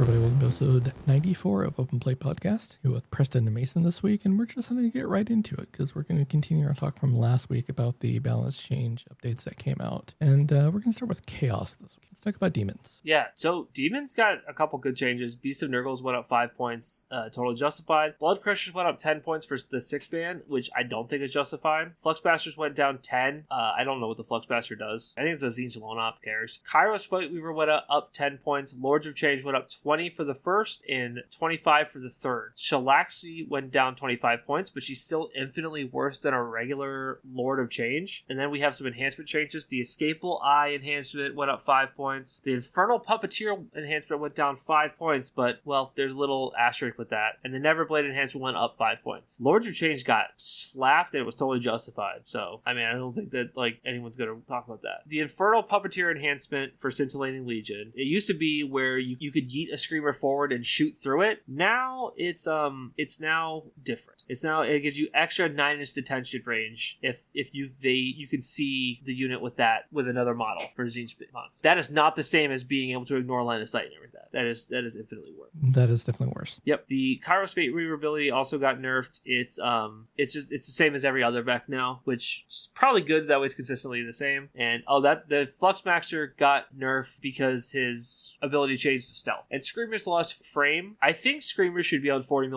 everybody, welcome to episode 94 of Open Play Podcast. Here with Preston and Mason this week, and we're just going to get right into it because we're going to continue our talk from last week about the balance change updates that came out. And we're going to start with Chaos this week. Let's talk about Demons. Yeah, so Demons got a couple good changes. Beast of Nurgles went up 5 points, totally justified. Blood Crushers went up 10 points for the 6-ban, which I don't think is justified. Fluxbasters went down 10. I don't know what the Fluxbaster does. I think it's a Tzeentch Lone-Op, cares. Kairos Fightweaver went up 10 points. Lords of Change went up 20 for the first and 25 for the third. Shalaxi went down 25 points, but she's still infinitely worse than a regular Lord of Change. And then we have some enhancement changes. The Escapable Eye enhancement went up 5 points. The Infernal Puppeteer enhancement went down 5 points, but, well, there's a little asterisk with that. And the Neverblade enhancement went up 5 points. Lords of Change got slapped and it was totally justified. So, I mean, I don't think that, anyone's going to talk about that. The Infernal Puppeteer enhancement for Scintillating Legion. It used to be where you could yeet a Screamer forward and shoot through it. Now it's now different. It gives you extra 9-inch detention range if you can see the unit with another model for Tzeentch monster. That is not the same as being able to ignore line of sight and everything. That is infinitely worse. That is definitely worse. Yep. The Kairos Fate Reaver ability also got nerfed. It's the same as every other Vec now, which is probably good. That way it's consistently the same. And the Fluxmaster got nerfed because his ability changed to stealth. And Screamers lost frame. I think Screamers should be on 40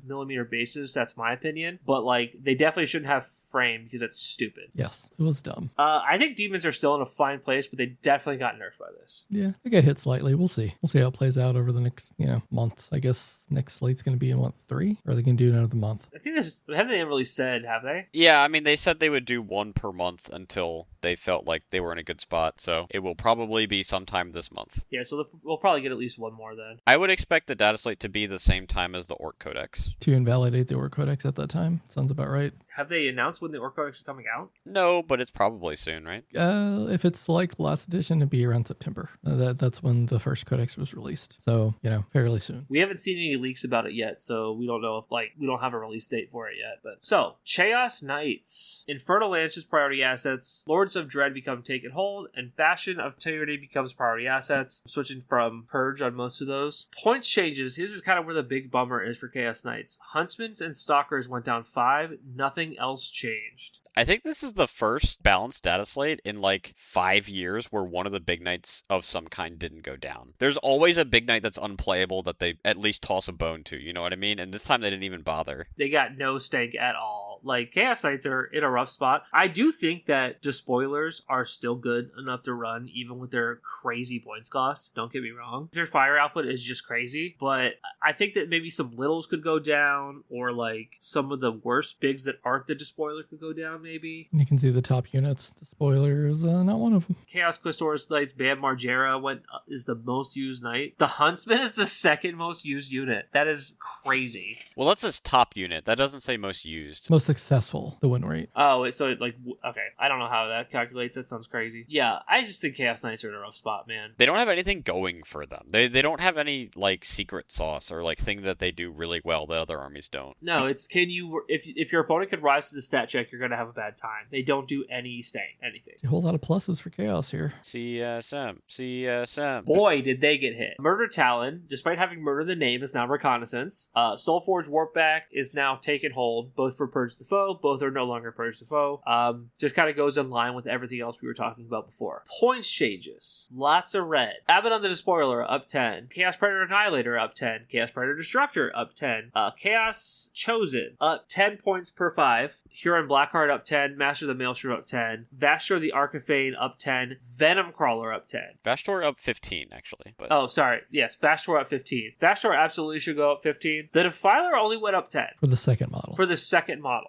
millimeter bases. That's my opinion. But they definitely shouldn't have frame because that's stupid. Yes, it was dumb. I think Demons are still in a fine place, but they definitely got nerfed by this. Yeah, they got hit slightly. We'll see. We'll see how it plays out over the next months. I guess next slate's going to be in month 3, or are they going to do another month? I think haven't they really said, have they? Yeah, I mean, they said they would do one per month until they felt like they were in a good spot, so it will probably be sometime this month. Yeah, so we'll probably get at least one more then. I would expect the Dataslate to be the same time as the Orc Codex. To invalidate the Orc Codex at that time? Sounds about right. Have they announced when the Orc Codex is coming out? No, but it's probably soon, right? If it's like last edition, it'd be around September. That's when the first Codex was released. So, fairly soon. We haven't seen any leaks about it yet, so we don't know if, we don't have a release date for it yet. But so, Chaos Knights. Infernal Lances priority assets. Lords of Dread become Take and Hold, and Bastion of Tyranny becomes priority assets. Switching from Purge on most of those. Points changes. This is kind of where the big bummer is for Chaos Knights. Huntsmen and Stalkers went down 5. Nothing else changed. I think this is the first balanced data slate in 5 years where one of the big knights of some kind didn't go down. There's always a big knight that's unplayable that they at least toss a bone to, you know what I mean? And this time they didn't even bother. They got no stank at all. Chaos Knights are in a rough spot. I do think that Despoilers are still good enough to run even with their crazy points cost. Don't get me wrong. Their fire output is just crazy, but I think that maybe some littles could go down, or some of the worst bigs that aren't the Despoiler could go down maybe. You can see the top units. The spoiler is not one of them. Chaos Quaestor's Knights Bam Margera is the most used knight. The Huntsman is the second most used unit. That is crazy. Well, that's his top unit. That doesn't say most used. Most successful, the win rate. Oh, okay. I don't know how that calculates. That sounds crazy. Yeah, I just think Chaos Knights are in a rough spot, man. They don't have anything going for them. They don't have any secret sauce or thing that they do really well that other armies don't. No, it's if your opponent could rise to the stat check, you're gonna have a bad time. They don't do anything. A whole lot of pluses for Chaos here. CSM. Boy, did they get hit. Murder Talon, despite having Murder the name, is now Reconnaissance. Soulforge Warpback is now Take and Hold, both for Purge the Foe. Both are no longer Purge the Foe. Just kind of goes in line with everything else we were talking about before. Points changes. Lots of red. Abaddon the Despoiler up 10. Chaos Predator Annihilator up 10. Chaos Predator Destructor up 10. Chaos Chosen up 10 points per 5. Huron Blackheart up 10. Master of the Maelstrom up 10. Vastor the Archifane up 10. Venom Crawler up 10. Vastor up 15, actually. But... Oh, sorry. Yes, Vastor up 15. Vastor absolutely should go up 15. The Defiler only went up 10. For the second model.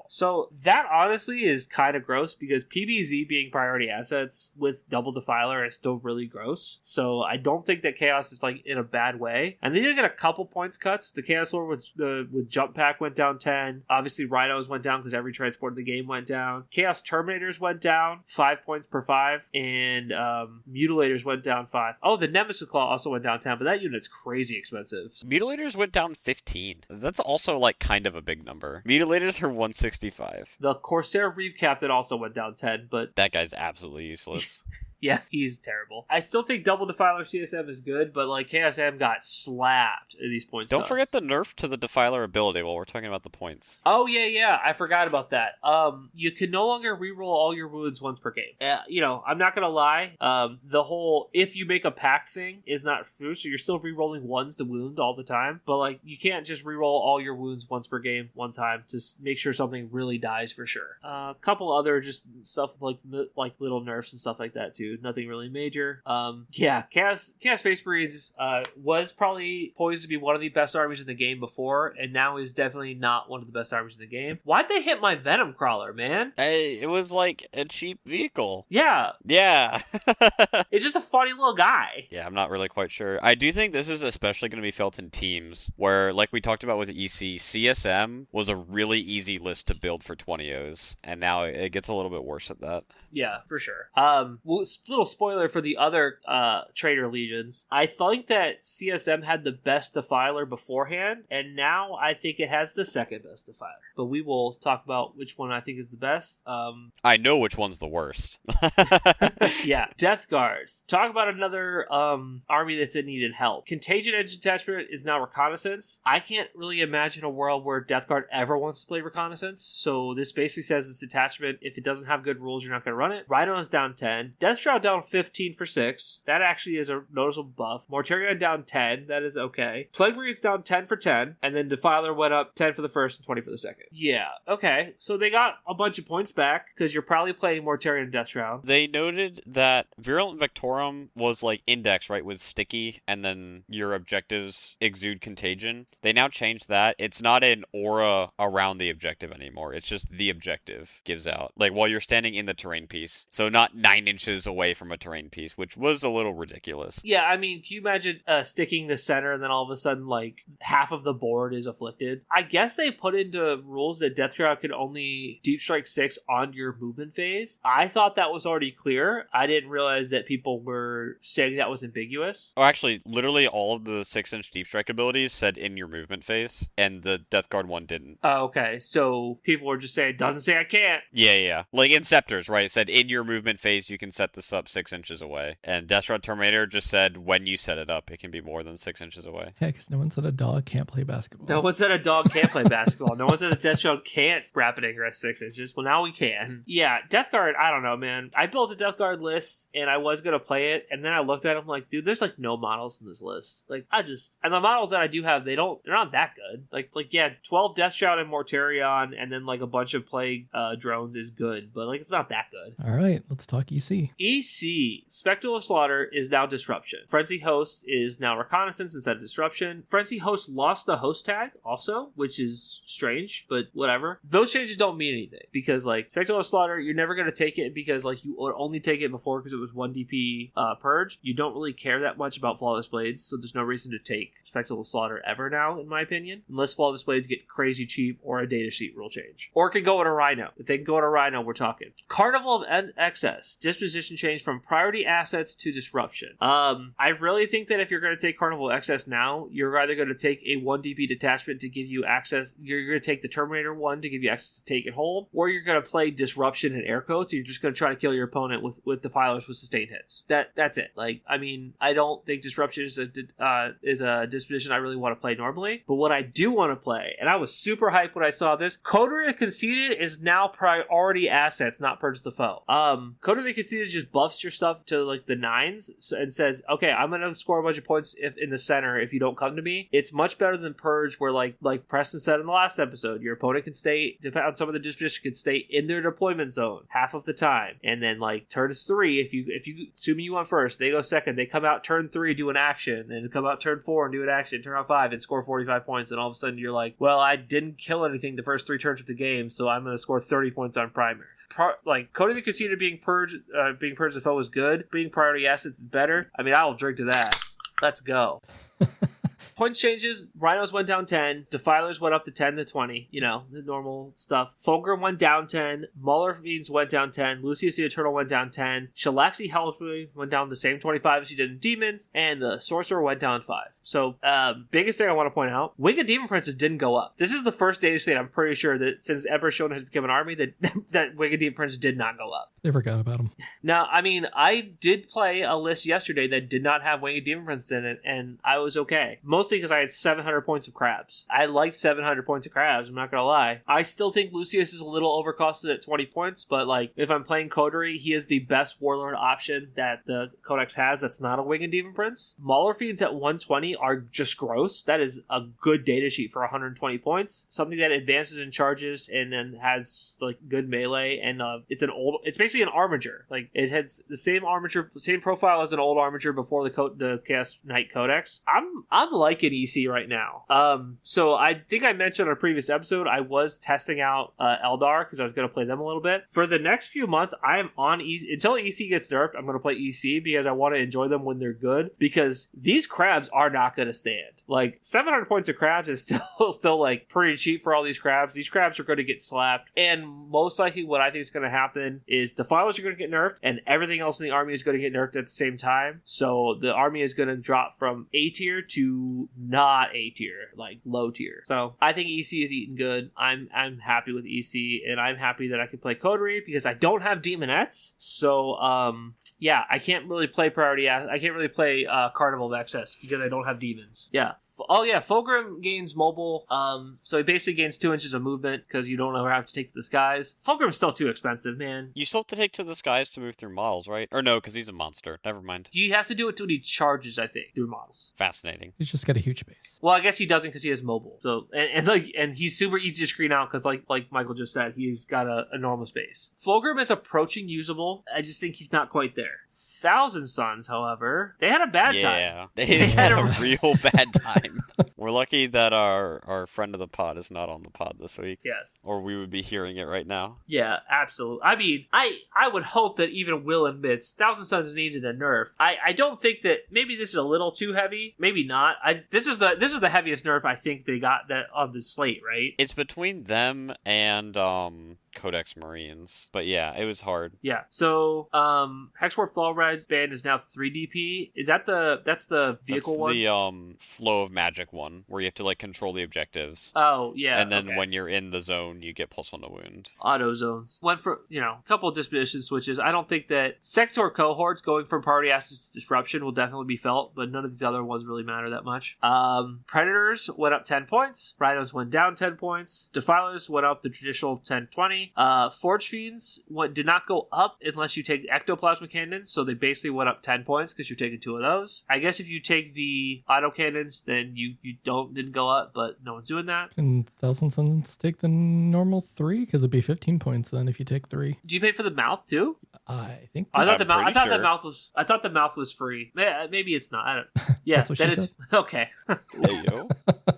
So that honestly is kind of gross because PBZ being priority assets with double Defiler is still really gross. So I don't think that Chaos is in a bad way. And they did get a couple points cuts. The Chaos Lord with Jump Pack went down 10. Obviously Rhinos went down because every transport in the game went down. Chaos Terminators went down 5 points per 5. And Mutilators went down 5. Oh, the Nemesis Claw also went down 10, but that unit's crazy expensive. Mutilators went down 15. That's also kind of a big number. Mutilators are 165. The Corsair Reeve Captain also went down 10, but... That guy's absolutely useless. Yeah, he's terrible. I still think Double Defiler CSM is good, but like KSM got slapped at these points. Don't forget the nerf to the Defiler ability while we're talking about the points. Oh yeah, I forgot about that. You can no longer reroll all your wounds once per game. I'm not gonna lie. The whole if you make a pact thing is not true, so you're still rerolling ones to wound all the time. But like you can't just reroll all your wounds once per game one time to make sure something really dies for sure. A couple other just stuff like little nerfs and stuff like that too. Nothing really major. Chaos Space Marines was probably poised to be one of the best armies in the game before, and now is definitely not one of the best armies in the game. Why'd they hit my Venom Crawler, man? Hey, it was like a cheap vehicle. Yeah. It's just a funny little guy. Yeah, I'm not really quite sure. I do think this is especially going to be felt in teams where, like we talked about with EC, CSM was a really easy list to build for 20Os, and now it gets a little bit worse at that. Yeah, for sure. Little spoiler for the other Traitor Legions. I think that CSM had the best Defiler beforehand, and now I think it has the second best Defiler. But we will talk about which one I think is the best. I know which one's the worst. Yeah, Death Guards. Talk about another army that's in needed help. Contagion Edge Detachment is now Reconnaissance. I can't really imagine a world where Death Guard ever wants to play Reconnaissance, so this basically says it's detachment. If it doesn't have good rules, you're not going to run it. Rhino is down 10. Deathshroud down 15 for 6. That actually is a noticeable buff. Mortarion down 10. That is okay. Plague Marines down 10 for 10. And then Defiler went up 10 for the first and 20 for the second. Yeah, okay. So they got a bunch of points back because you're probably playing Mortarion and Deathshroud. They noted that Virulent Victorum was like index, right, with sticky, and then your objectives exude contagion. They now changed that. It's not an aura around the objective anymore. It's just the objective gives out, like while you're standing in the terrain piece. So not 9 inches away from a terrain piece, which was a little ridiculous. Yeah, I mean, can you imagine sticking the center and then all of a sudden, like, half of the board is afflicted? I guess they put into rules that Deathshroud could only Deep Strike 6 on your movement phase. I thought that was already clear. I didn't realize that people were saying that was ambiguous. Oh, actually, literally all of the 6-inch Deep Strike abilities said in your movement phase, and the Death Guard one didn't. Oh, okay. So people were just saying, doesn't say I can't. Yeah. Like in Scepters, right? It said in your movement phase, you can set this up 6 inches away. And Deathshroud Terminator just said when you set it up, it can be more than 6 inches away. Yeah, because no one said a dog can't play basketball. No one said a dog can't play basketball. No one said a Deathshroud can't rapid ingress 6 inches. Well, now we can. Yeah, Death Guard, I don't know, man. I built a Death Guard list, and I was going to play it, and then I looked at it, I'm like, dude, there's like no models in this list. Like, and the models that I do have, they're not that good. Like, yeah, 12 Deathshroud and Mortarion, and then like a bunch of Plague drones is good, but like, it's not that good. All right, let's talk EC. EC, Spectral of Slaughter is now Disruption. Frenzy Host is now Reconnaissance instead of Disruption. Frenzy Host lost the host tag also, which is strange, but whatever. Those changes don't mean anything because like Spectral of Slaughter, you're never going to take it because like you would only take it before because it was 1 DP purge. You don't really care that much about Flawless Blades, so there's no reason to take Spectral of Slaughter ever now, in my opinion, unless Flawless Blades get crazy cheap or a data sheet rule change. Or it could go in a Rhino. If they can go in a Rhino, we're talking. Carnival of Excess, disposition change from priority assets to disruption. I really think that if you're going to take Carnival Excess now, you're either going to take a 1 DP detachment to give you access, you're going to take the Terminator 1 to give you access to take and hold, or you're going to play Disruption and Air Coats, and you're just going to try to kill your opponent with Defilers with sustained hits. That's it. Like, I mean, I don't think Disruption is a disposition I really want to play normally, but what I do want to play, and I was super hyped when I saw this, Coterie of Conceited is now priority assets, not purge the foe. Coterie of Conceited just buffs your stuff to like the 9s and says, okay, I'm going to score a bunch of points if in the center if you don't come to me. It's much better than Purge where like Preston said in the last episode, your opponent can stay, depending on some of the disposition, can stay in their deployment zone half of the time. And then like turns 3, if you assuming you went first, they go second, they come out turn 3, do an action, and come out turn 4 and do an action, turn out 5 and score 45 points. And all of a sudden you're like, well, I didn't kill anything the first 3 turns of the game, so I'm going to score 30 points on primary. Like Coterie the Conceited being purged the foe is good. Being priority assets is better. I mean, I will drink to that. Let's go. points changes. Rhinos went down 10. Defilers went up to 10 to 20. You know, the normal stuff. Fulgrim went down 10. Mauler Fiends went down 10. Lucius the Eternal went down 10. Shalaxi Hellswing went down the same 25 as she did in Demons. And the Sorcerer went down 5. So, biggest thing I want to point out, Winged Demon Princes didn't go up. This is the first data state I'm pretty sure that since Emperor Shonen has become an army that Winged Demon Princes did not go up. They forgot about them. Now, I mean, I did play a list yesterday that did not have Winged Demon Princes in it, and I was okay. Mostly because I had 700 points of crabs. I liked 700 points of crabs, I'm not gonna lie. I still think Lucius is a little overcosted at 20 points, but like, if I'm playing Coterie, he is the best Warlord option that the Codex has that's not a Winged Demon Prince. Mauler Fiends at 120 are just gross. That is a good data sheet for 120 points. Something that advances in charges and then has like good melee, and it's basically an armature. Like, it has the same armature, same profile as an old armature before the Chaos Knight Codex. I'm liking EC right now. So I think I mentioned on a previous episode I was testing out Eldar because I was going to play them a little bit. For the next few months, I am on EC until EC gets nerfed. I'm going to play EC because I want to enjoy them when they're good, because these crabs are not going to stand. Like, 700 points of crabs is still like pretty cheap for all these crabs. These crabs are going to get slapped, and most likely what I think is going to happen is Defilers are going to get nerfed and everything else in the army is going to get nerfed at the same time. So the army is going to drop from A tier to not A tier, like low tier. So I think EC is eating good. I'm happy with EC, and I'm happy that I can play Coterie because I don't have Demonettes. So yeah, I can't really play I can't really play Carnival of Excess because I don't have demons. Yeah. Oh yeah, Fulgrim gains mobile, so he basically gains 2 inches of movement because you don't ever have to take to the skies. Fulgrim's still too expensive, man. You still have to take to the skies to move through models, right? Or no, because he's a monster. Never mind. He has to do it when he charges, I think, through models. Fascinating. He's just got a huge base. Well, I guess he doesn't because he has mobile. So and he's super easy to screen out because like Michael just said, he's got a enormous base. Fulgrim is approaching usable. I just think he's not quite there. Thousand Sons, however, they had a bad time. Yeah, they had a real bad time. We're lucky that our friend of the pod is not on the pod this week. Yes. Or we would be hearing it right now. Yeah, absolutely. I mean, I would hope that even Will admits Thousand Sons needed a nerf. I don't think that maybe this is a little too heavy. Maybe not. This is the heaviest nerf I think they got that of the slate, right? It's between them and Codex Marines. But yeah, it was hard. Yeah. So Hexport Fall Red band is now 3 DP. That's the vehicle one? That's the Flow of Magic one, where you have to like control the objectives. Oh, yeah. And then when you're in the zone, you get +1 to wound. Auto zones. Went for, a couple of disposition switches. I don't think that Sector Cohorts going from Party Assets to Disruption will definitely be felt, but none of the other ones really matter that much. Predators went up 10 points. Rhinos went down 10 points. Defilers went up the traditional 10-20. Forge Fiends did not go up unless you take Ectoplasma Cannons, so they basically went up 10 points because you're taking 2 of those. I guess if you take the auto cannons, then you didn't go up, but no one's doing that. Can Thousand Sons take the normal 3? Because it'd be 15 points then if you take 3. Do you pay for the mouth too? I think. I thought the mouth was free. Maybe it's not. I don't. Yeah, That's what she said. Okay. Hey yo,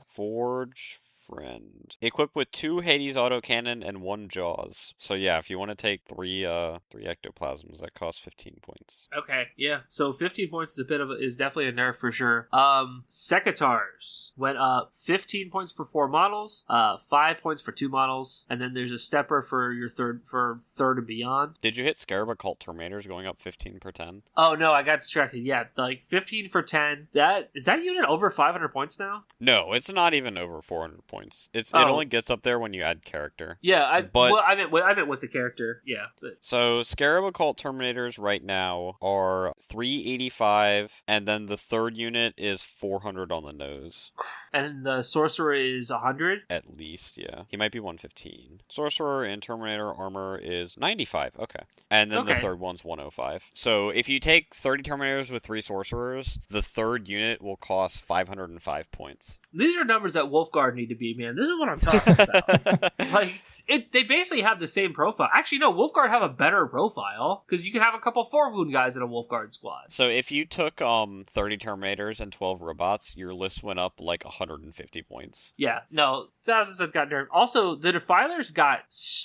Forge Friend. Equipped with 2 Hades autocannon and 1 Jaws. So yeah, if you want to take 3 ectoplasms, that costs 15 points. Okay, yeah. So 15 points is definitely a nerf for sure. Secatars went up 15 points for 4 models, 5 points for 2 models, and then there's a stepper for your third and beyond. Did you hit Scarab Occult Terminators going up 15 per 10? Oh no, I got distracted. Yeah, like 15 for 10. Is that unit over 500 points now? No, it's not even over 400 points. It only gets up there when you add character. Yeah, I meant with the character. Yeah. So Scarab Occult Terminators right now are 385, and then the third unit is 400 on the nose. And the Sorcerer is 100? At least, yeah. He might be 115. Sorcerer and Terminator armor is 95. Okay. And then the third one's 105. So if you take 30 Terminators with 3 Sorcerers, the third unit will cost 505 points. These are numbers that Wolfguard need to be, man. This is what I'm talking about. Like, They basically have the same profile. Actually, no, Wolfguard have a better profile because you can have a couple 4-wound guys in a Wolfguard squad. So if you took 30 Terminators and 12 robots, your list went up like 150 points. Yeah, no, Thousand Suns got nerfed. Also, the Defilers got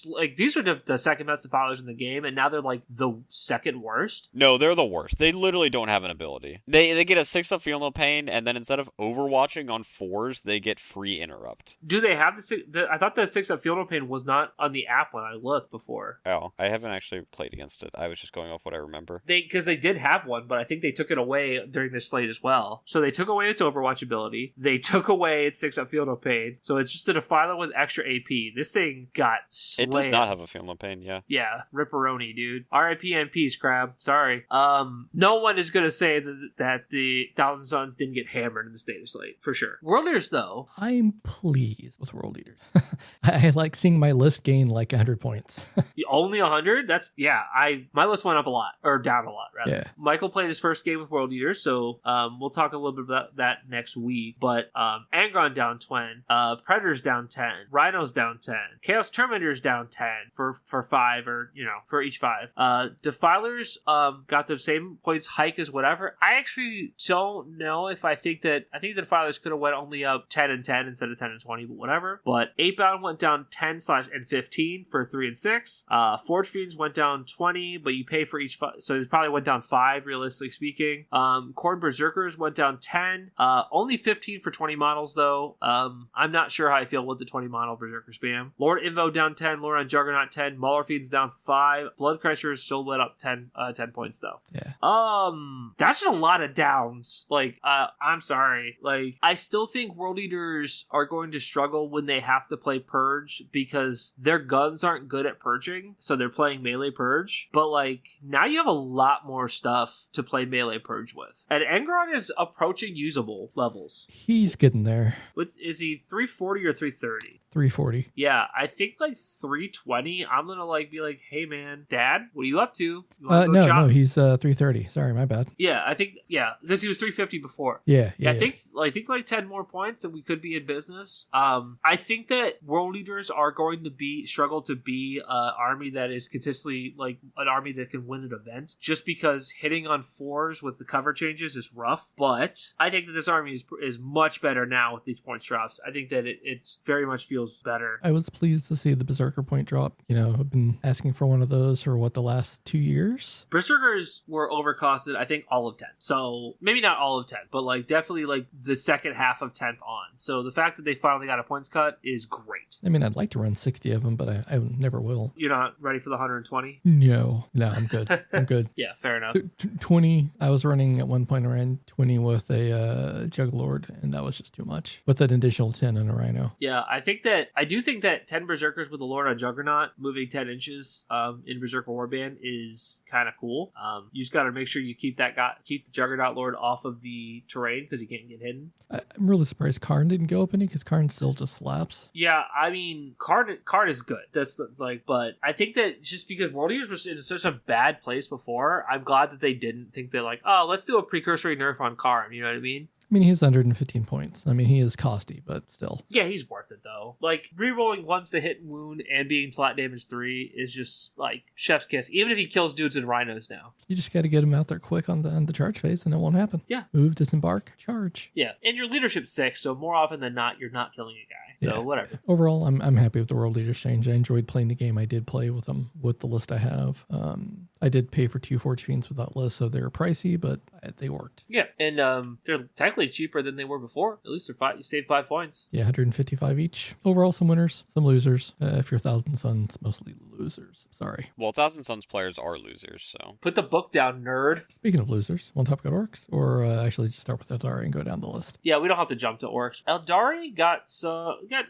like these were the second best Defilers in the game, and now they're like the second worst. No, they're the worst. They literally don't have an ability. They get a 6-up Feel No Pain, and then instead of overwatching on 4s, they get free interrupt. Do they have I thought the 6-up Feel No Pain was not on the app when I looked before. Oh, I haven't actually played against it. I was just going off what I remember. Because they did have one, but I think they took it away during this slate as well. So they took away its Overwatch ability. They took away its 6-up Feel No Pain. So it's just a Defiler with extra AP. This thing got slammed. It does not have a Feel No Pain, yeah. Yeah, ripperoni, dude. RIP and peace, Crab. Sorry. No one is gonna say that the Thousand Suns didn't get hammered in the Data Slate, for sure. World Eaters, though. I'm pleased with World Eaters. I like seeing my list gain like 100 points. Only 100? That's, yeah, my list went up a lot, or down a lot, rather. Yeah. Michael played his first game with World Eaters, so we'll talk a little bit about that next week. But Angron down 10, Predators down 10, Rhinos down 10, Chaos Terminators down 10 for 5, or, for each 5. Defilers got the same points hike as whatever. I actually don't know if I think the Defilers could have went only up 10 and 10 instead of 10 and 20, but whatever. But 8-Bound went down 10/15 for 3 and 6. Forge Fiends went down 20, but you pay for each, so it probably went down 5, realistically speaking. Khorne Berserkers went down 10, only 15 for 20 models, though. I'm not sure how I feel with the 20 model Berserker spam. Lord Invo down 10, Lord on Juggernaut 10, Mauler Fiends down 5, Blood Crushers still lit up 10 points, though. Yeah. That's just a lot of downs. Like, I'm sorry. Like, I still think World Eaters are going to struggle when they have to play Purge because their guns aren't good at purging, so they're playing melee Purge. But, like, now you have a lot more stuff to play melee Purge with. And Angron is approaching usable levels. He's getting there. Is he 340 or 330? 340. Yeah, I think like 320. I'm gonna like be like, hey man, Dad, what are you up to? You wanna go chop? No, he's 330. Sorry, my bad. Yeah, I think because he was 350 before. Yeah. I think like 10 more points and we could be in business. I think that World Leaders are going to struggle to be an army that is consistently like an army that can win an event, just because hitting on 4s with the cover changes is rough. But I think that this army is much better now with these points drops. I think that it's very much feels better. I was pleased to see the Berserker point drop. I've been asking for one of those for the last 2 years. Berserkers were overcosted, I think, all of 10. So maybe not all of 10, but like definitely like the second half of 10th on. So the fact that they finally got a points cut is great. I mean, I'd like to run 60 of them, but I never will. You're not ready for the 120? No, I'm good. I'm good. Yeah, fair enough. 20, I was running at one point around 20 with a Juglord, and that was just too much. With an additional 10 and a Rhino. Yeah, I do think that 10 Berserkers with the Lord on Juggernaut moving 10 inches in Berserker Warband is kind of cool. You just got to make sure you keep the Juggernaut Lord off of the terrain because he can't get hidden. I'm really surprised Karn didn't go up any because Karn still just slaps. Yeah, I mean, Karn is good. That's but I think that just because World Eaters was in such a bad place before, I'm glad that they didn't think they're like, oh, let's do a precursory nerf on Karn. You know what I mean? I mean, he's 115 points. I mean, he is costy, but still. Yeah, he's worth it, though. Like, rerolling once to hit and wound and being flat damage 3 is just, like, chef's kiss. Even if he kills dudes and rhinos now. You just got to get him out there quick on the charge phase, and it won't happen. Yeah. Move, disembark, charge. Yeah, and your leadership's 6, so more often than not, you're not killing a guy. So, whatever. Overall, I'm happy with the World Leaders change. I enjoyed playing the game. I did play with them with the list I have. I did pay for 2 Forge Fiends with that list, so they were pricey, but they worked. Yeah, and they're technically cheaper than they were before. At least you saved 5 points. Yeah, 155 each. Overall, some winners, some losers. If you're Thousand Suns, mostly losers. Sorry. Well, Thousand Suns players are losers, so. Put the book down, nerd. Speaking of losers, want to talk about Orks? Or actually just start with Aeldari and go down the list? Yeah, we don't have to jump to Orks. Aeldari got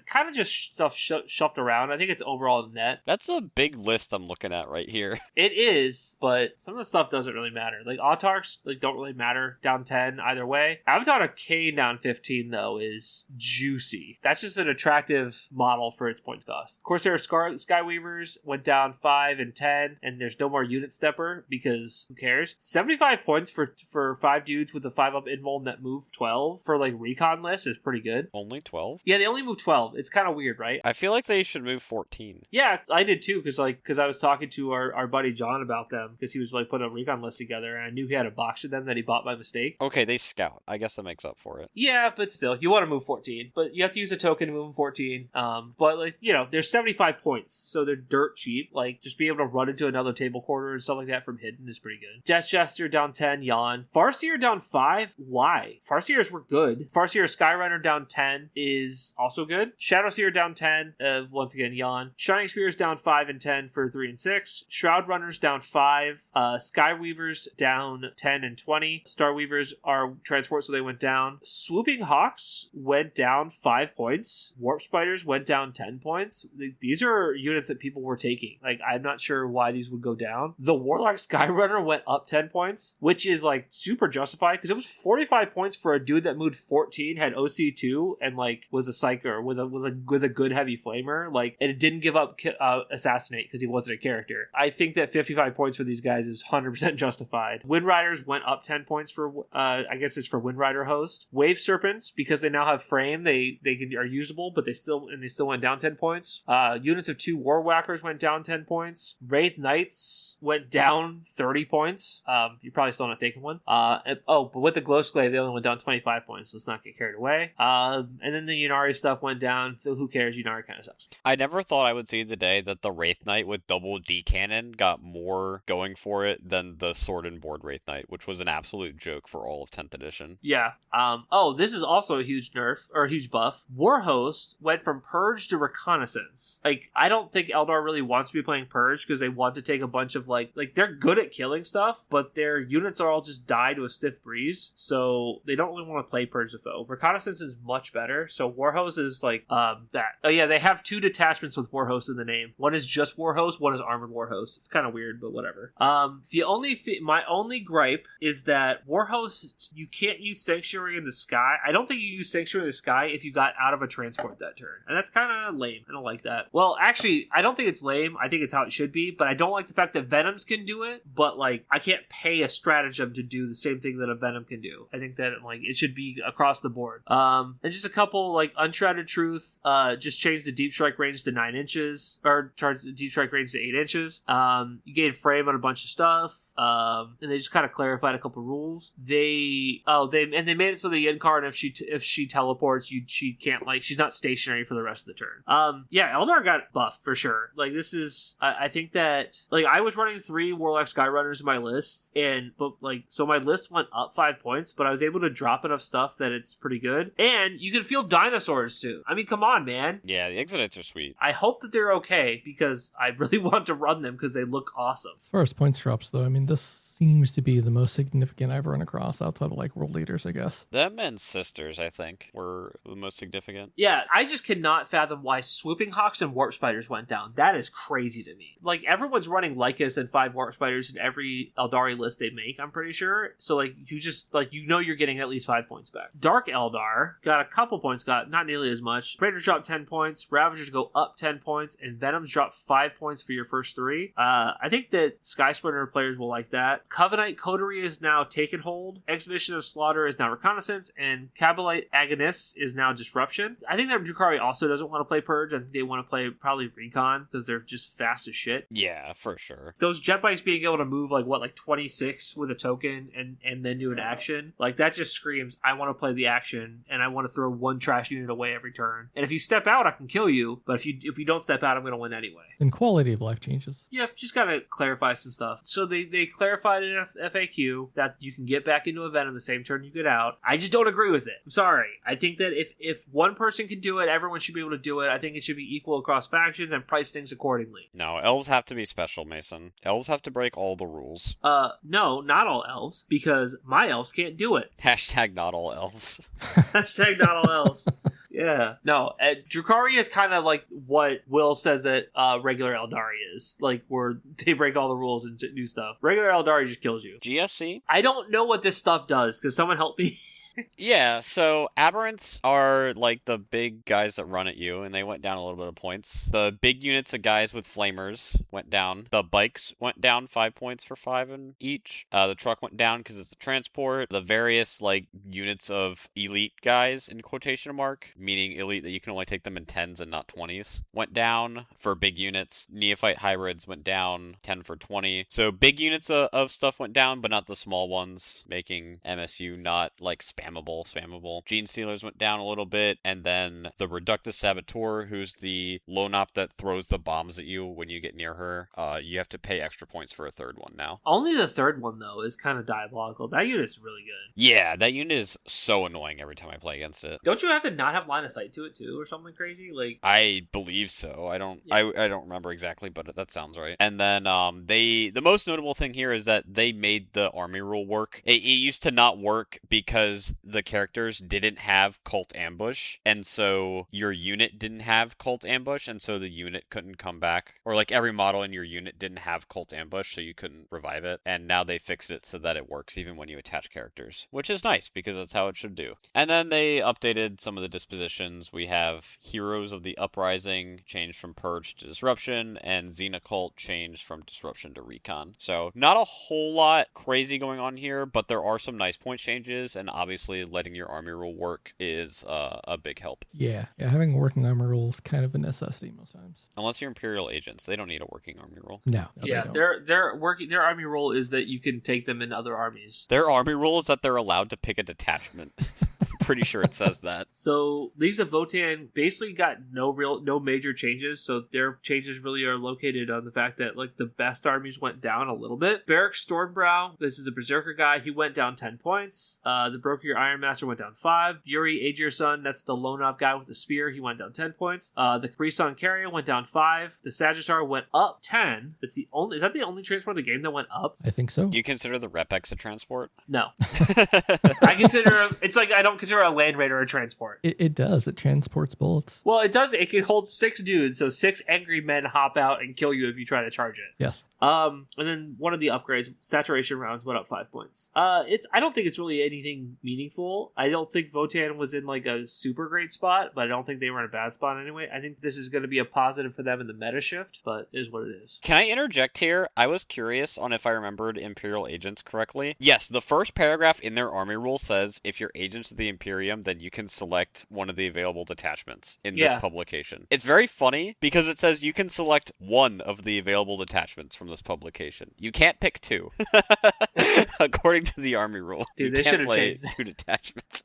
kind of just stuff shoved around. I think it's overall net. That's a big list I'm looking at right here. It is. Aeldari's, but some of the stuff doesn't really matter. Like Autarchs don't really matter down 10 either way. Abaddon Arcane down 15 though is juicy. That's just an attractive model for its points cost. Corsair Skyweavers went down 5 and 10, and there's no more unit stepper because who cares? 75 points for 5 dudes with a 5-up invuln that move 12 for recon list is pretty good. Only 12? Yeah, they only move 12. It's kind of weird, right? I feel like they should move 14. Yeah, I did too, because I was talking to our buddy John about them, because he was putting a recon list together, and I knew he had a box of them that he bought by mistake. Okay, they scout. I guess that makes up for it. Yeah, but still, you want to move 14, but you have to use a token to move 14. But there's 75 points, so they're dirt cheap. Just being able to run into another table quarter and stuff like that from hidden is pretty good. Death Jester down 10, yawn. Farseer down 5, why? Farseers were good. Farseer Skyrunner down 10 is also good. Shadowseer down 10, once again, yawn. Shining Spears down 5 and 10 for 3 and 6. Shroud Runners down 5. Skyweavers down 10 and 20. Starweavers are transport, so they went down. Swooping Hawks went down 5 points. Warp Spiders went down 10 points. These are units that people were taking. I'm not sure why these would go down. The Warlock Skyrunner went up 10 points, which is super justified because it was 45 points for a dude that moved 14, had OC2, and was a psyker with a good heavy flamer. And it didn't give up Assassinate because he wasn't a character. I think that 55 points for these guys is 100% justified. Wind Riders went up 10 points for I guess it's for Wind Rider host. Wave Serpents, because they now have frame, they are usable, but they still went down 10 points. Units of 2 War Whackers went down 10 points. Wraith Knights went down 30 points. You're probably still not taking one. But with the Glowsclave, they only went down 25 points. Let's not get carried away. And then the Yunari stuff went down. So who cares? Yunari kind of sucks. I never thought I would see the day that the Wraith Knight with double D cannon got more going for it than the Sword and Board Wraith Knight, which was an absolute joke for all of 10th edition. Yeah. This is also a huge nerf, or a huge buff. Warhost went from Purge to Reconnaissance. I don't think Eldar really wants to be playing Purge because they want to take a bunch of they're good at killing stuff, but their units are all just die to a stiff breeze, so they don't really want to play Purge the foe. Reconnaissance is much better, so Warhost is that. Oh yeah, they have 2 detachments with Warhost in the name. One is just Warhost, one is Armored Warhost. It's kind of weird, but whatever. My only gripe is that Warhost, you can't use Sanctuary in the Sky. I don't think you use Sanctuary in the Sky if you got out of a transport that turn, and that's kind of lame. I don't like that. Well, actually, I don't think it's lame. I think it's how it should be, but I don't like the fact that Venoms can do it, but I can't pay a stratagem to do the same thing that a Venom can do. I think that it should be across the board. And just a couple Unshrouded Truth, just change the deep strike range to 9 inches, or charge the deep strike range to 8 inches. You gain frame on a bunch of stuff. And they just kind of clarified a couple rules. They made it so the end card, if she teleports, she can't she's not stationary for the rest of the turn. Eldar got buffed for sure. I think that I was running 3 Warlock Skyrunners in my list, so my list went up 5 points, but I was able to drop enough stuff that it's pretty good. And you can field dinosaurs soon. I mean, come on, man. Yeah, the Exodus are sweet. I hope that they're okay because I really want to run them because they look awesome. As far as points drops, though, I mean, this seems to be the most significant I've run across outside of world leaders, I guess. Them and Sisters, I think, were the most significant. Yeah, I just cannot fathom why Swooping Hawks and Warp Spiders went down. That is crazy to me. Everyone's running Lycas and 5 Warp Spiders in every Eldari list they make, I'm pretty sure. So you just you're getting at least 5 points back. Dark Eldar got a couple points, got not nearly as much. Raiders drop 10 points, Ravagers go up 10 points, and Venoms drop 5 points for your first 3. I think that Sky Splinter players will like that. Covenant Coterie is now taken hold. Exhibition of Slaughter is now Reconnaissance, and Kabbalite Agonists is now Disruption. I think that Drukhari also doesn't want to play Purge. I think they want to play probably Recon because they're just fast as shit. Yeah, for sure. Those jet bikes being able to move 26 with a token and then do an action, that just screams, I want to play the action and I want to throw 1 trash unit away every turn. And if you step out, I can kill you, but if you don't step out, I'm going to win anyway. And quality of life changes. Yeah, just got to clarify some stuff. So they clarified in FAQ that you can get back into a Venom the same turn you get out. I just don't agree with it. I'm sorry. I think that if one person can do it, everyone should be able to do it. I think it should be equal across factions and price things accordingly. No, elves have to be special, Mason. Elves have to break all the rules. No, not all elves, because my elves can't do it. Hashtag not all elves. Hashtag not all elves. Yeah. No, Drukhari is kind of like what Will says that regular Aeldari is. Like, where they break all the rules and do stuff. Regular Aeldari just kills you. GSC? I don't know what this stuff does. Because someone help me. Yeah, so aberrants are like the big guys that run at you, and they went down a little bit of points. The big units of guys with flamers went down. The bikes went down 5 points for 5 in each. The truck went down because it's the transport. The various like units of elite guys in quotation mark, meaning elite that you can only take them in 10s and not 20s, went down for big units. Neophyte hybrids went down 10 for 20. So big units of stuff went down, but not the small ones, making MSU not like spammable. Genestealers went down a little bit, and then the Reductus Saboteur, who's the lone op that throws the bombs at you when you get near her, you have to pay extra points for a third one now. Only the third one, though, is kind of diabolical. That unit's really good. Yeah, that unit is so annoying every time I play against it. Don't you have to not have line of sight to it, too, or something crazy? Like, I believe so. I don't remember exactly, but that sounds right. And then the most notable thing here is that they made the army rule work. It used to not work because the characters didn't have Cult Ambush, and so your unit didn't have Cult Ambush, and so the unit couldn't come back. Or like every model in your unit didn't have Cult Ambush, so you couldn't revive it. And now they fixed it so that it works even when you attach characters, which is nice because that's how it should do. And then they updated some of the dispositions. We have Heroes of the Uprising changed from Purge to Disruption, and Xenocult changed from Disruption to Recon. So not a whole lot crazy going on here, but there are some nice point changes, and obviously letting your army rule work is a big help. Yeah, having a working army rule is kind of a necessity most times. Unless you're Imperial Agents, they don't need a working army rule. No, yeah, their army rule is that you can take them in other armies. Their army rule is that they're allowed to pick a detachment. Pretty sure it says that. So Leagues of Votann basically got no major changes. So their changes really are located on the fact that like the best armies went down a little bit. Barrack Stormbrow, this is a Berserker guy. He went down 10 points. The Brokier Ironmaster went down 5. Yuri Aegir Son, that's the lone op guy with the spear. He went down 10 points. The Capricorn Carrier went down 5. The Sagittar went up 10. Is that the only transport in the game that went up? I think so. You consider the Repex a transport? No. I consider it's like I don't consider a Land Raider a transport. It does. It transports bullets. Well, it does. It can hold 6 dudes, so 6 angry men hop out and kill you if you try to charge it. Yes. And then one of the upgrades, saturation rounds, went up 5 points. I don't think it's really anything meaningful. I don't think Votann was in like a super great spot, but I don't think they were in a bad spot anyway. I think this is going to be a positive for them in the meta shift, but it is what it is. Can I interject here? I was curious on if I remembered Imperial Agents correctly. Yes, the first paragraph in their army rule says if you're agents of the Imperium, then you can select one of the available detachments in this publication. It's very funny because it says you can select one of the available detachments from this publication. You can't pick 2. According to the army rule. Dude, you they can't should have play changed 2 detachments.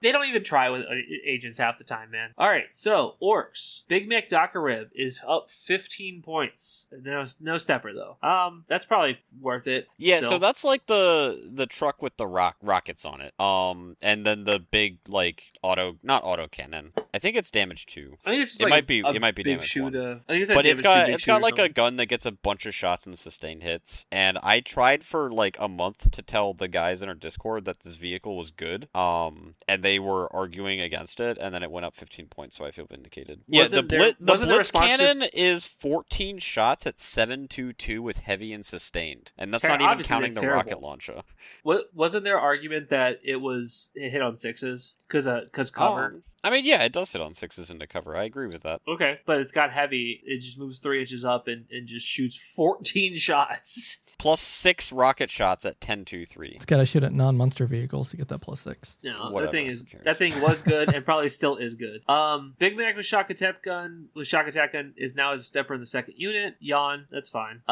They don't even try with agents half the time, man. All right, so Orks. Big Mac Dockerib is up 15 points. No stepper though. That's probably worth it. Yeah, still. so that's like the truck with the rockets on it. And then the big like not auto cannon. I think it's damage 2. I think it's just it might be big damage 1. I think But it's got like a gun that gets a bunch of shots and sustained hits. And I tried for like a month to tell the guys in our Discord that this vehicle was good. And they were arguing against it, and then it went up 15 points, so I feel vindicated. The Blitz cannon is 14 shots at 722 with heavy and sustained, and that's not even counting the rocket launcher. Wasn't their argument that it hit on 6s because cover? I mean, yeah, it does hit on 6s into cover. I agree with that. Okay, but it's got heavy. It just moves 3 inches up and just shoots 14 shots. Plus 6 rocket shots at 10-2-3. It's got to shoot at non-monster vehicles to get that plus 6. No, whatever, that thing was good and probably still is good. Big Mac with shock attack gun is now as a stepper in the second unit. Yawn, that's fine.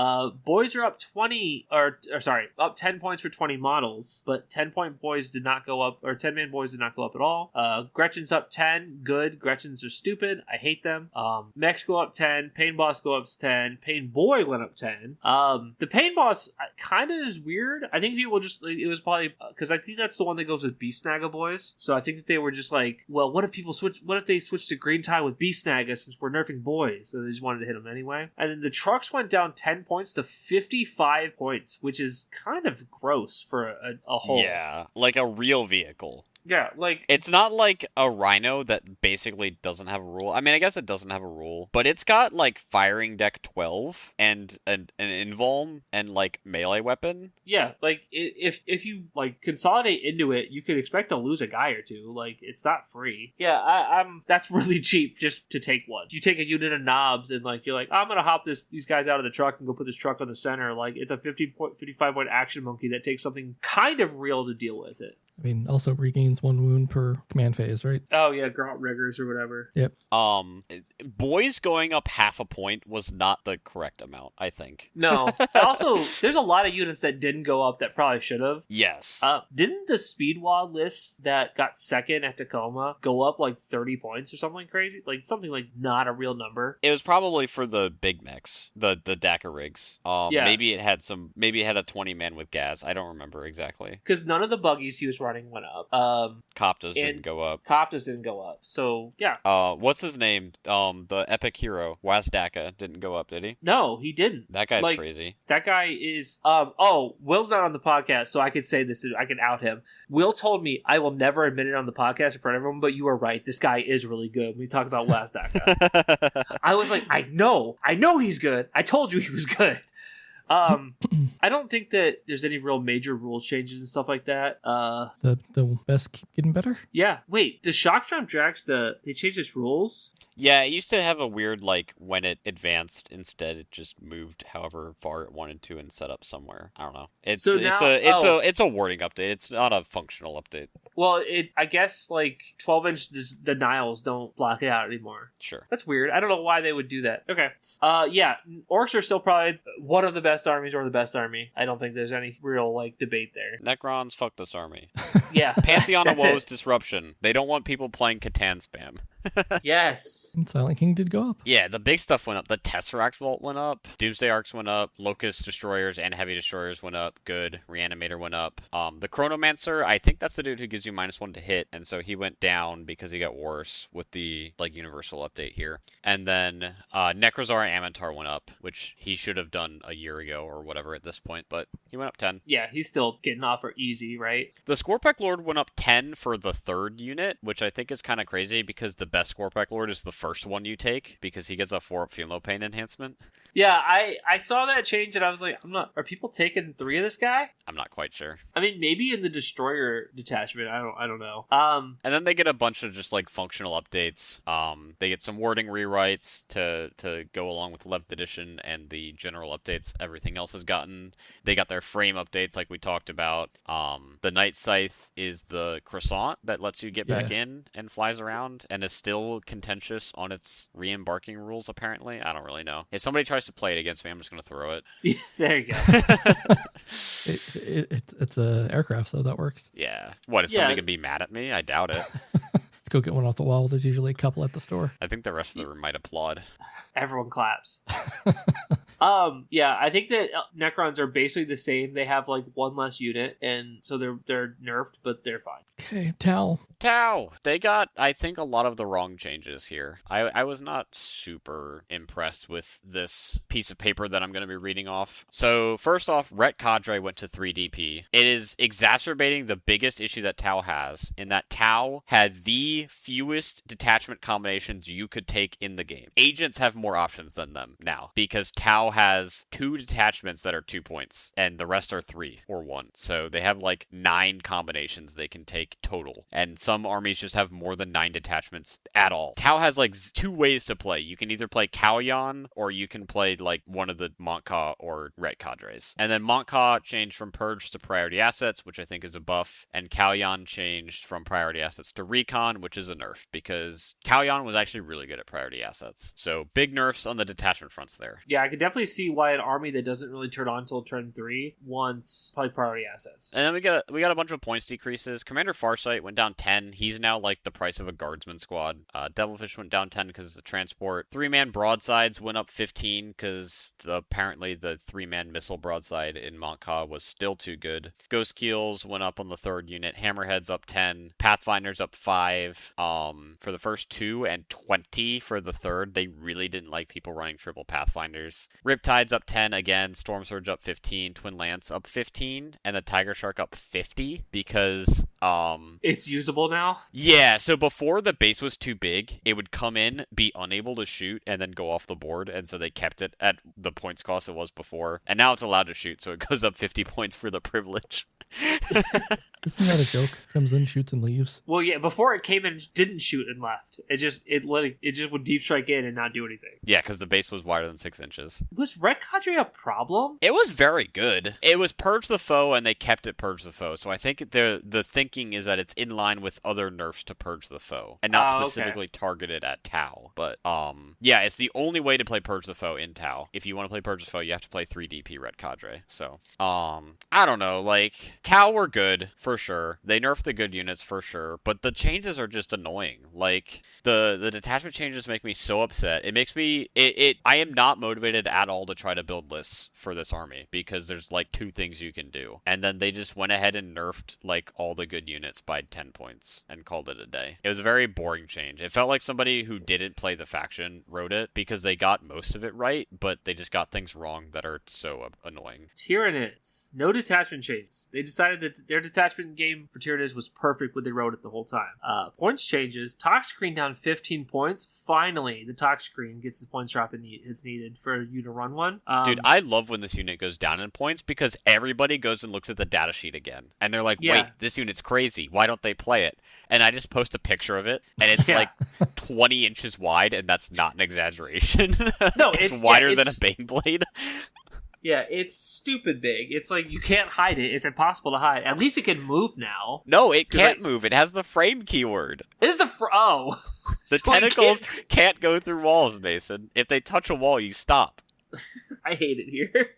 Boys are up 10 points for 20 models, but 10-point boys did not go up, or 10-man boys did not go up at all. Gretchen's up 10, good. Gretchens are stupid. I hate them. Mechs go up 10. Pain Boss go up 10. Pain Boy went up 10. The Pain Boss kind of is weird. I think people just, it was probably, because I think that's the one that goes with Beast Snagga boys. So I think that they were just like, well, what if they switch to Green Tie with Beast Snagga since we're nerfing boys? So they just wanted to hit them anyway. And then the trucks went down 10 points to 55 points, which is kind of gross for a whole. Yeah, like a real vehicle. Yeah, like It's not like a Rhino that basically doesn't have a rule. I mean, I guess it doesn't have a rule, but it's got like firing deck 12 and an invuln and like melee weapon. yeah, like if you like consolidate into it, you could expect to lose a guy or two. Like it's not free. Yeah, I'm that's really cheap just to take one. You take a unit of knobs and like you're like, I'm gonna hop these guys out of the truck and go put this truck on the center. Like it's a 55 point action monkey that takes something kind of real to deal with it. I mean, also regains 1 wound per command phase, right? Oh yeah, Grot Riggers or whatever. Yep. Boys going up half a point was not the correct amount, I think. No. Also, there's a lot of units that didn't go up that probably should have. Yes. Didn't the Speedwad list that got second at Tacoma go up like 30 points or something crazy? Like something like not a real number. It was probably for the big mechs, the Dakar rigs. Yeah. Maybe it had a 20 man with gas. I don't remember exactly. Because none of the buggies he was running went up. Coptas didn't go up. Coptas didn't go up. So yeah. What's his name? The epic hero Wazdaka didn't go up, did he? No, he didn't. That guy's crazy. That guy is Will's not on the podcast, so I could say this. I can out him. Will told me I will never admit it on the podcast in front of everyone, but you are right. This guy is really good. We talked about Wazdaka. I was like, I know he's good. I told you he was good. I don't think that there's any real major rules changes and stuff like that. The best keep getting better? Yeah. Wait, the Shock Jump Drax, they changed its rules? Yeah, it used to have a weird, like, when it advanced, instead it just moved however far it wanted to and set up somewhere. I don't know. It's a wording update. It's not a functional update. Well, I guess, like, 12-inch denials don't block it out anymore. Sure. That's weird. I don't know why they would do that. Okay. Yeah, Orks are still probably one of the best armies or the best army. I don't think there's any real, like, debate there. Necrons, fuck this army. Yeah. Pantheon of Woes Disruption. They don't want people playing Catan spam. Yes. And Silent King did go up. Yeah, the big stuff went up. The Tesseract Vault went up. Doomsday Arcs went up. Locust Destroyers and Heavy Destroyers went up. Good. Reanimator went up. The Chronomancer, I think that's the dude who gives you -1 to hit, and so he went down because he got worse with the like universal update here. And then Necrozar and Amantar went up, which he should have done a year ago or whatever at this point, but he went up 10. Yeah, he's still getting off for easy, right? The Scorpec Lord went up 10 for the 3rd unit, which I think is kind of crazy because the best Scorpec Lord is the first one you take because he gets a 4-up Pheno Pain enhancement. Yeah, I saw that change and I was like, are people taking 3 of this guy? I'm not quite sure. I mean, maybe in the Destroyer detachment, I don't know. And then they get a bunch of just like functional updates. They get some wording rewrites to go along with 11th edition and the general updates everything else has gotten. They got their frame updates like we talked about. The Night Scythe is the croissant that lets you get back in and flies around and is still contentious on its re-embarking rules apparently. I don't really know. If somebody tries to play it against me, I'm just going to throw it. There you go. It's a aircraft, so that works. Yeah. What, is somebody going to be mad at me? I doubt it. Let's go get one off the wall. There's usually a couple at the store. I think the rest of the room might applaud. Everyone claps. Yeah, I think that Necrons are basically the same. They have like 1 less unit, and so they're nerfed, but they're fine. Okay, Tau. They got, I think, a lot of the wrong changes here. I was not super impressed with this piece of paper that I'm going to be reading off. So, first off, Ret Cadre went to 3 DP. It is exacerbating the biggest issue that Tau has, in that Tau had the fewest detachment combinations you could take in the game. Agents have more options than them now, because Tau has 2 detachments that are 2 points, and the rest are 3 or 1. So they have like 9 combinations they can take total, and some armies just have more than 9 detachments at all. Tau has like 2 ways to play. You can either play Kauyon, or you can play like one of the Montka or Ret Cadres. And then Montka changed from Purge to Priority Assets, which I think is a buff, and Kauyon changed from Priority Assets to Recon, which is a nerf, because Kauyon was actually really good at Priority Assets. So big nerfs on the detachment fronts there. Yeah, I can definitely see why an army that doesn't really turn on until turn 3 wants probably Priority Assets. And then we got a bunch of points decreases. Commander Farsight went down 10. He's now like the price of a guardsman squad. Devilfish went down 10 because of the transport. 3-man broadsides went up 15 because apparently the 3-man missile broadside in Montka was still too good. Ghost Keels went up on the 3rd unit. Hammerheads up 10. Pathfinders up 5 for the first 2 and 20 for the 3rd. They really didn't like people running triple Pathfinders. Riptide's up 10 again. Storm Surge up 15. Twin Lance up 15. And the Tiger Shark up 50 because It's usable now? Yeah, so before the base was too big, it would come in, be unable to shoot, and then go off the board, and so they kept it at the points cost it was before. And now it's allowed to shoot, so it goes up 50 points for the privilege. Isn't that a joke? Comes in, shoots, and leaves. Well, yeah, before it came in, it didn't shoot and left. It just would deep strike in and not do anything. Yeah, because the base was wider than 6 inches. Was Red Cadre a problem? It was very good. It was purge the foe, and they kept it purge the foe. So I think the thinking is that it's in line with other nerfs to purge the foe, and not specifically targeted at Tau. But yeah, it's the only way to play purge the foe in Tau. If you want to play purge the foe, you have to play 3 DP Red Cadre. So I don't know, like Tau were good for sure. They nerfed the good units for sure, but the changes are just annoying. Like the detachment changes make me so upset. It makes me I am not motivated at all to try to build lists for this army because there's like 2 things you can do, and then they just went ahead and nerfed like all the good units by 10 points and called it a day. It was a very boring change. It felt like somebody who didn't play the faction wrote it because they got most of it right, but they just got things wrong that are so annoying. Tyranids. No detachment changes. They decided that their detachment game for Tyranids was perfect when they wrote it the whole time. Points changes. Tox screen down 15 points. Finally, the Tox screen gets the points drop it's needed for you to run one. Dude, I love when this unit goes down in points because everybody goes and looks at the data sheet again. And they're like, wait, this unit's crazy. Why don't they play it? And I just post a picture of it, and it's like 20 inches wide, and that's not an exaggeration. No, it's wider than a Baneblade. Yeah, it's stupid big. It's like you can't hide it. It's impossible to hide. At least it can move now. No, it can't move. It has the frame keyword. It is the The so tentacles can't go through walls, Mason. If they touch a wall, you stop. I hate it here.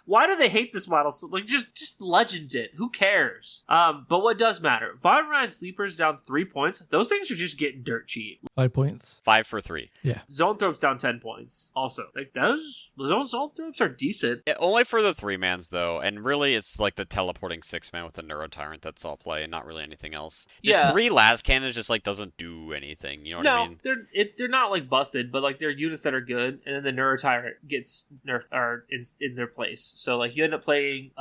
Why do they hate this model? So, like, just legend it. Who cares? But what does matter? Votann Ryan Sleepers down 3 points. Those things are just getting dirt cheap. 5 points. 5 for 3. Yeah. Zone Thropes down 10 points. Also, like those Zone Thropes are decent. Only for the 3-mans though, and really it's like the teleporting 6-man with the Neurotyrant that's all play, and not really anything else. Just 3 las cannons just like doesn't do anything. You know what I mean? They're not like busted, but like they're units that are good, and then the Neurotyrant gets nerfed or in their place. So like you end up playing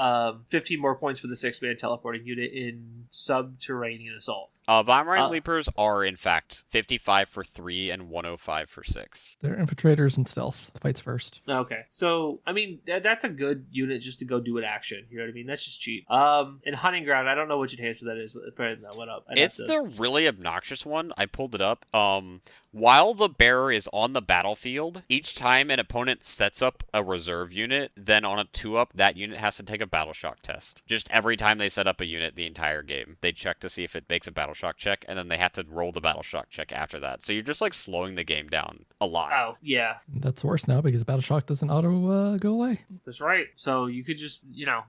15 more points for the 6-man teleporting unit in subterranean assault. Votann Leapers are in fact 55 for 3 and 105 for 6. They're infiltrators and stealth. Fights first. Okay, so I mean that's a good unit just to go do an action. You know what I mean? That's just cheap. And Hunting Ground, I don't know which enhancer that is. Apparently that went up. It's the really obnoxious one. I pulled it up. While the bearer is on the battlefield, each time an opponent sets up a reserve unit, then on a 2-up, that unit has to take a battle shock test. Just every time they set up a unit the entire game, they check to see if it makes a battle shock check, and then they have to roll the battle shock check after that. So you're just like slowing the game down a lot. Oh, yeah. That's worse now because battle shock doesn't auto go away. That's right. So you could just,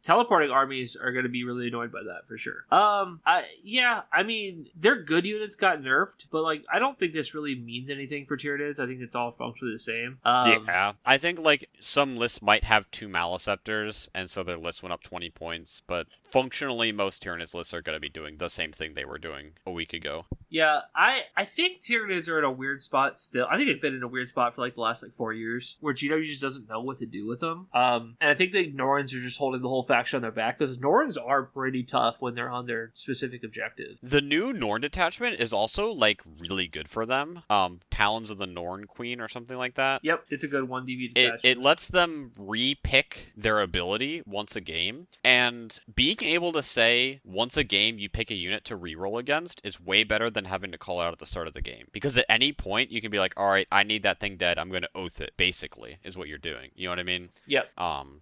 teleporting armies are going to be really annoyed by that for sure. I mean, their good units got nerfed, but like I don't think this really means anything for Tyranids. I think it's all functionally the same. Yeah, I think like some lists might have 2 Maleceptors, and so their list went up 20 points, but functionally most Tyranids lists are going to be doing the same thing they were doing a week ago. Yeah, I think Tyranids are in a weird spot still. I think it's been in a weird spot for like the last 4 years, where GW just doesn't know what to do with them. And I think the Norns are just holding the whole faction on their back, because Norns are pretty tough when they're on their specific objective. The new Norn detachment is also like really good for them. Talons of the Norn Queen or something like that. Yep, it's a good 1DV detachment. It lets them re-pick their ability once a game, and being able to say once a game you pick a unit to reroll against is way better than having to call out at the start of the game. Because at any point you can be like, all right, I need that thing dead, I'm going to oath it, basically, is what you're doing. You know what I mean? Yep.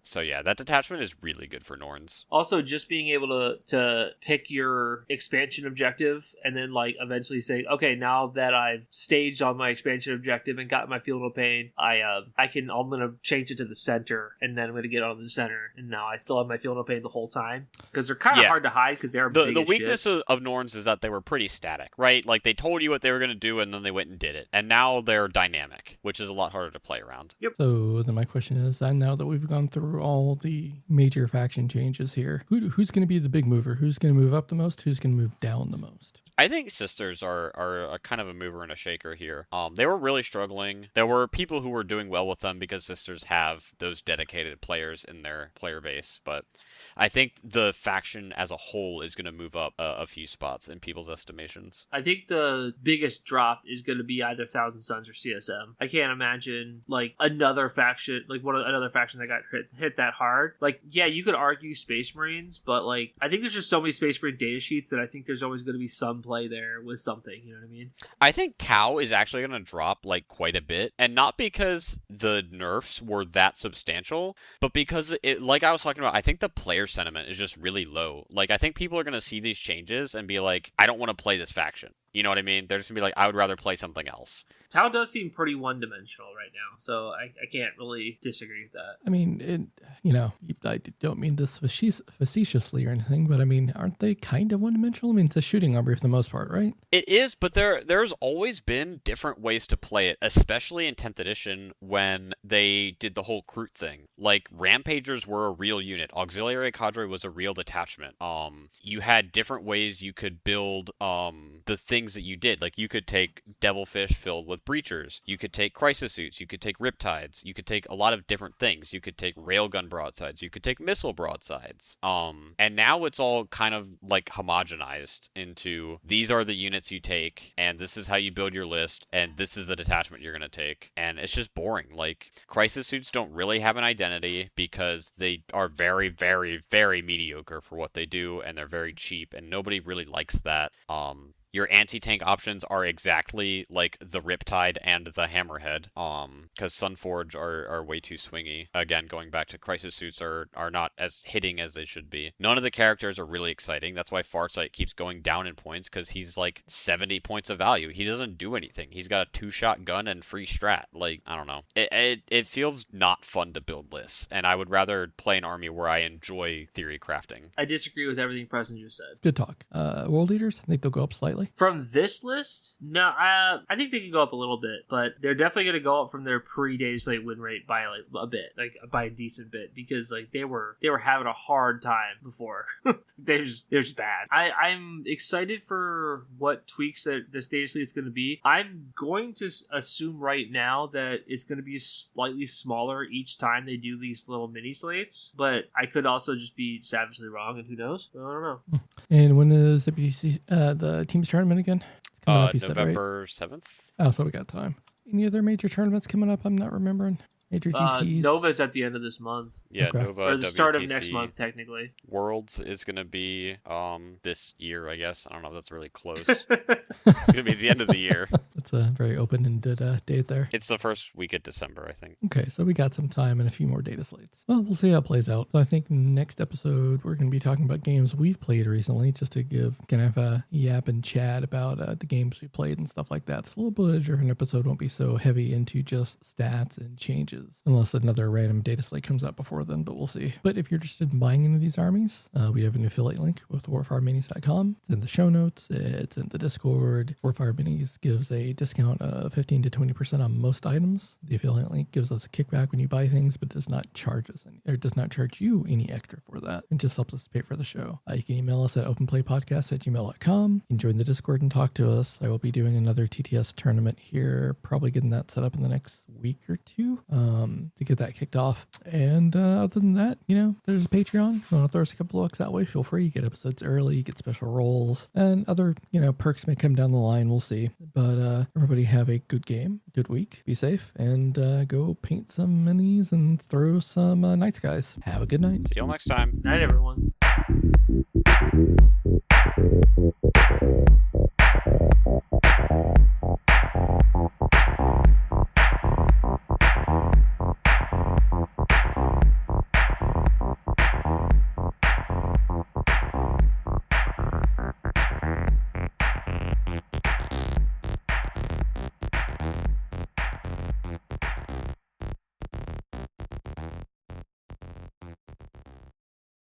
So yeah, that detachment is really good for Norns. Also, just being able to pick your expansion objective and then like eventually say, okay, now that I've staged on my expansion objective and got my field of pain, I'm gonna change it to the center, and then I'm gonna get on the center, and now I still have my field of pain the whole time, because they're kind of hard to hide because they're big the as weakness shit. of Norns is that they were pretty static, right? Like they told you what they were gonna do and then they went and did it, and now they're dynamic, which is a lot harder to play around. Yep. So then my question is, now that we've gone through all the major faction changes here, who's going to be the big mover? Who's going to move up the most? Who's going to move down the most? I think Sisters are a kind of a mover and a shaker here. They were really struggling. There were people who were doing well with them because Sisters have those dedicated players in their player base, but I think the faction as a whole is going to move up a few spots in people's estimations. I think the biggest drop is going to be either Thousand Sons or CSM. I can't imagine like another faction that got hit that hard. Like, yeah, you could argue Space Marines, but like I think there's just so many Space Marine data sheets that I think there's always going to be some play there with something. You know what I mean? I think Tau is actually going to drop like quite a bit, and not because the nerfs were that substantial, but because it, like I was talking about, I think the player sentiment is just really low. Like, I think people are going to see these changes and be like, I don't want to play this faction. You know what I mean? They're just going to be like, I would rather play something else. Tau does seem pretty one-dimensional right now, so I can't really disagree with that. I mean, I don't mean this facetiously or anything, but I mean, aren't they kind of one-dimensional? I mean, it's a shooting army for the most part, right? It is, but there's always been different ways to play it, especially in 10th edition when they did the whole Kroot thing. Like, Rampagers were a real unit. Auxiliary Cadre was a real detachment. You had different ways you could build the things that you did. Like, you could take Devilfish filled with Breachers. You could take Crisis Suits. You could take Riptides. You could take a lot of different things. You could take Railgun broadsides. You could take Missile broadsides. And now it's all kind of like homogenized into these are the units you take, and this is how you build your list, and this is the detachment you're going to take. And it's just boring. Like, Crisis Suits don't really have an identity because they are very, very, very mediocre for what they do, and they're very cheap, and nobody really likes that. Your anti-tank options are exactly like the Riptide and the Hammerhead, because Sunforge are way too swingy. Again, going back to Crisis Suits are not as hitting as they should be. None of the characters are really exciting. That's why Farsight keeps going down in points, because he's like 70 points of value. He doesn't do anything. He's got a 2-shot gun and free strat. Like, I don't know. It feels not fun to build lists, and I would rather play an army where I enjoy theory crafting. I disagree with everything Preston just said. Good talk. World Leaders, I think they'll go up slightly. From this list, no, I think they could go up a little bit, but they're definitely going to go up from their pre-Dataslate win rate by like a bit, like by a decent bit, because like they were having a hard time before. they're just bad. I'm excited for what tweaks that this Dataslate is going to be. I'm going to assume right now that it's going to be slightly smaller each time they do these little mini slates, but I could also just be savagely wrong, and who knows? I don't know. And when is the team's tournament again? It's coming up, you November said, right? 7th. Oh, so we got time. Any other major tournaments coming up? I'm not remembering. Major GTs. Nova's at the end of this month. Yeah, okay. Nova. Or the WTC, start of next month, technically. Worlds is going to be this year, I guess. I don't know if that's really close. It's going to be the end of the year. That's a very open-ended date there. It's the first week of December, I think. Okay, so we got some time and a few more data slates. Well, we'll see how it plays out. So I think next episode, we're going to be talking about games we've played recently, just to give kind of a yap and chat about the games we played and stuff like that. So a little bit of a different episode, won't be so heavy into just stats and changes, unless another random data slate comes out before then, but we'll see. But if you're interested in buying any of these armies, we have an affiliate link with warfareminis.com. It's in the show notes. It's in the Discord. Warfire Minis gives a discount of 15 to 20% on most items. The affiliate link gives us a kickback when you buy things, but does not charge us any, or does not charge you any extra for that. It just helps us pay for the show. You can email us at openplaypodcast@gmail.com. You can join the Discord and talk to us. I will be doing another TTS tournament here, probably getting that set up in the next week or two to get that kicked off. And other than that, there's a Patreon. If you want to throw us a couple of bucks that way, feel free. You get episodes early, you get special roles, and other, perks may come down the line. We'll see. But everybody have a good game, good week, be safe, and go paint some minis and throw some night skies. Have a good night. See you all next time. Night, everyone.